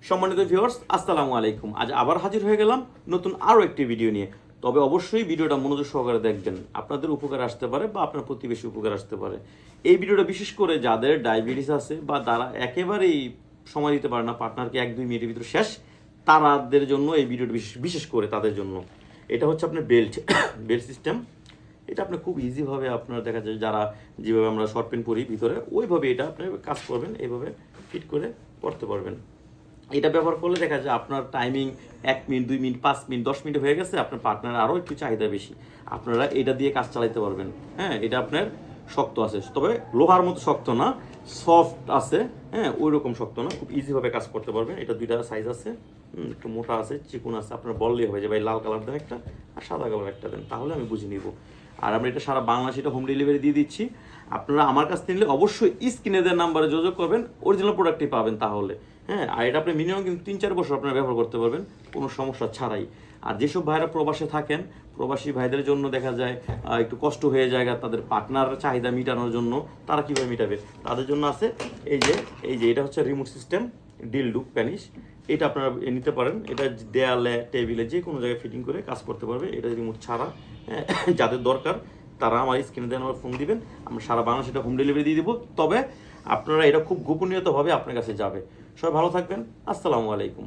সম্মানিত ভিউয়ার্স, আসসালামু আলাইকুম। আজ আবার হাজির হয়ে গেলাম নতুন আরও একটি ভিডিও নিয়ে। তবে অবশ্যই ভিডিওটা মনোযোগ সহকারে দেখবেন, আপনাদের উপকার আসতে পারে বা আপনার প্রতিবেশী উপকার আসতে পারে। এই ভিডিওটা বিশেষ করে যাদের ডায়াবেটিস আছে বা তারা একেবারেই সময় দিতে পারে না, পার্টনারকে 1-2 মিনিটের ভিতরে শেষ, তাদের জন্য এই ভিডিওটা বিশেষ করে তাদের জন্য। এটা হচ্ছে আপনার বেল্ট সিস্টেম। এটা আপনি খুব ইজিভাবে আপনার দেখা যায় যারা যেভাবে আমরা শর্ট প্যান্ট পরি ভিতরে, ওইভাবে এটা আপনি কাজ করবেন, এইভাবে ফিট করে পরতে পারবেন। এটা ব্যবহার করলে দেখা যায় আপনার timing 1 minute, 2 minute, 5 minute, 10 minute হয়ে গেছে, আপনার পার্টনার আরও একটু চাহিদা বেশি, আপনারা এটা দিয়ে কাজ চালাতে পারবেন। হ্যাঁ, এটা আপনার শক্ত আছে, তবে লোহার মতো শক্ত না, সফট আছে। হ্যাঁ, ওই রকম শক্ত না, খুব ইজিভাবে কাজ করতে পারবেন। এটা 2টা সাইজ আছে, একটু মোটা আছে, চিকুন আছে। আপনার বললেই হবে যে ভাই লাল কালার দেন একটা আর সাদা কালার একটা দেন, তাহলে আমি বুঝে নিব। আর আমরা এটা সারা বাংলাদেশে এটা হোম ডেলিভারি দিয়ে দিচ্ছি। আপনারা আমার কাছ থেকে নিলে অবশ্যই স্ক্রিনে দেওয়ার নাম্বারে যোগাযোগ করবেন, অরিজিনাল প্রোডাক্টই পাবেন তাহলে। হ্যাঁ, আর এটা আপনি মিনিমাম কিন্তু 3-4 বছর আপনারা ব্যবহার করতে পারবেন কোনো সমস্যা ছাড়াই। আর যেসব ভাইরা প্রবাসে থাকেন, প্রবাসী ভাইদের জন্য দেখা যায় একটু কষ্ট হয়ে যায় তাদের পার্টনার চাহিদা মেটানোর জন্য, তারা কীভাবে মেটাবে তাদের জন্য আছে এই যে এটা হচ্ছে রিমোট সিস্টেম ডিলডু প্যানিশ। এটা আপনারা নিতে পারেন, এটা দেয়ালে টেবিলে যে কোনো জায়গায় ফিটিং করে কাজ করতে পারবে। এটা রিমোট ছাড়া। যাদের দরকার তারা আমার স্ক্রিনে দেন, আমার ফোন দিবেন, আমরা সারা বাংলাদেশে এটা হোম ডেলিভারি দিয়ে দিব। তবে আপনারা এটা খুব গোপনীয়তাভাবে আপনার কাছে যাবে। সবাই ভালো থাকবেন। আসসালামু আলাইকুম।